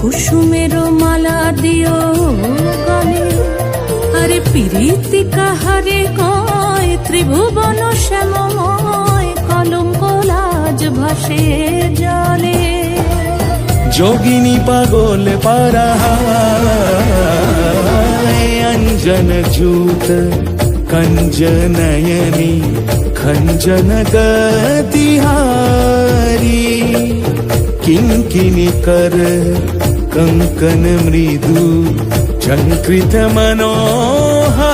কুসুমের মালা দিও গলে, আরে প্রীতি কাহারে কয় ত্রিভুবন শ্যামময়, কলঙ্ক লাজ ভাসে জলে। যোগিনী পাগল পারা अंजन जूत कंजनयनी खंजन गतिहारी, किंकिनी कर कंकन मृदु झंकृत मनो